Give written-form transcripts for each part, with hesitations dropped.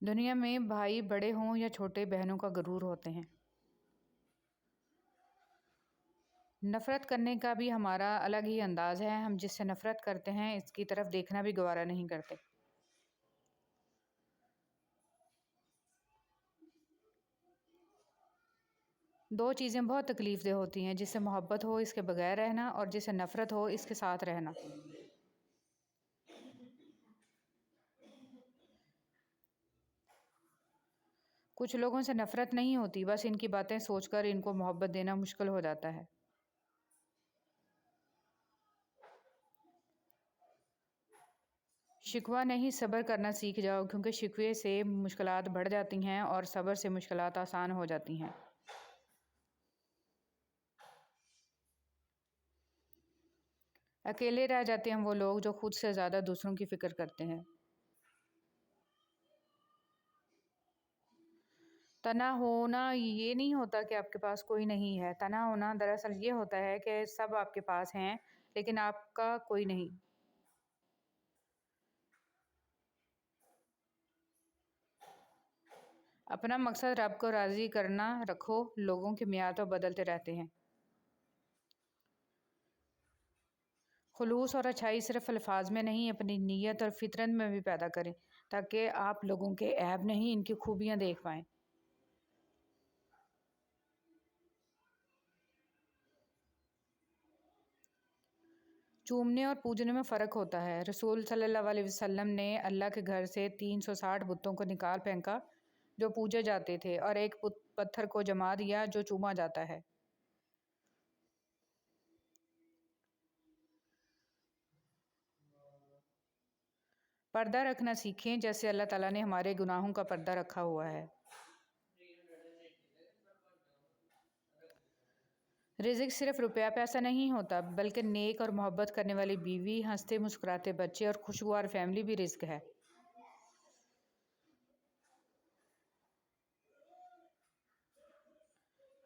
دنیا میں بھائی بڑے ہوں یا چھوٹے، بہنوں کا غرور ہوتے ہیں۔ نفرت کرنے کا بھی ہمارا الگ ہی انداز ہے۔ ہم جس سے نفرت کرتے ہیں اس کی طرف دیکھنا بھی گوارا نہیں کرتے۔ دو چیزیں بہت تکلیف دہ ہوتی ہیں، جس سے محبت ہو اس کے بغیر رہنا، اور جس سے نفرت ہو اس کے ساتھ رہنا۔ کچھ لوگوں سے نفرت نہیں ہوتی، بس ان کی باتیں سوچ کر ان کو محبت دینا مشکل ہو جاتا ہے۔ شکوہ نہیں، صبر کرنا سیکھ جاؤ، کیونکہ شکوے سے مشکلات بڑھ جاتی ہیں اور صبر سے مشکلات آسان ہو جاتی ہیں۔ اکیلے رہ جاتے ہیں وہ لوگ جو خود سے زیادہ دوسروں کی فکر کرتے ہیں۔ تنہا ہونا یہ نہیں ہوتا کہ آپ کے پاس کوئی نہیں ہے۔ تنہا ہونا دراصل یہ ہوتا ہے کہ سب آپ کے پاس ہیں لیکن آپ کا کوئی نہیں۔ اپنا مقصد رب کو راضی کرنا رکھو، لوگوں کے معیار تو بدلتے رہتے ہیں۔ خلوص اور اچھائی صرف الفاظ میں نہیں، اپنی نیت اور فطرت میں بھی پیدا کریں، تاکہ آپ لوگوں کے عیب نہیں، ان کی خوبیاں دیکھ پائیں۔ چومنے اور پوجنے میں فرق ہوتا ہے۔ رسول صلی اللہ علیہ وسلم نے اللہ کے گھر سے 360 بتوں کو نکال پھینکا جو پوجے جاتے تھے، اور ایک پتھر کو جما دیا جو چوما جاتا ہے۔ پردہ رکھنا سیکھیں، جیسے اللہ تعالیٰ نے ہمارے گناہوں کا پردہ رکھا ہوا ہے۔ رزق صرف روپیہ پیسہ نہیں ہوتا، بلکہ نیک اور محبت کرنے والی بیوی، ہنستے مسکراتے بچے اور خوشگوار فیملی بھی رزق ہے۔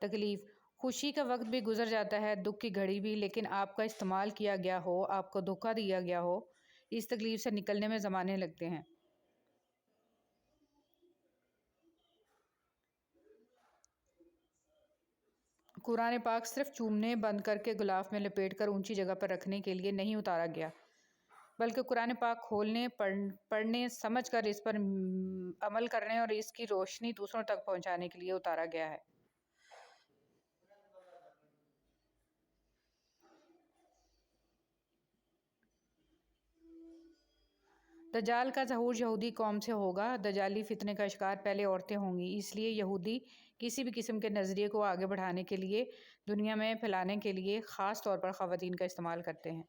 تکلیف، خوشی کا وقت بھی گزر جاتا ہے، دکھ کی گھڑی بھی، لیکن آپ کا استعمال کیا گیا ہو، آپ کو دھوکہ دیا گیا ہو، اس تکلیف سے نکلنے میں زمانے لگتے ہیں۔ قرآن پاک صرف چومنے بند کر کے غلاف میں لپیٹ کر اونچی جگہ پر رکھنے کے لیے نہیں اتارا گیا، بلکہ قرآن پاک کھولنے، پڑھنے، سمجھ کر اس پر عمل کرنے اور اس کی روشنی دوسروں تک پہنچانے کے لیے اتارا گیا ہے۔ دجال کا ظہور یہودی قوم سے ہوگا۔ دجالی فتنے کا شکار پہلے عورتیں ہوں گی، اس لیے یہودی کسی بھی قسم کے نظریے کو آگے بڑھانے کے لیے، دنیا میں پھیلانے کے لیے خاص طور پر خواتین کا استعمال کرتے ہیں۔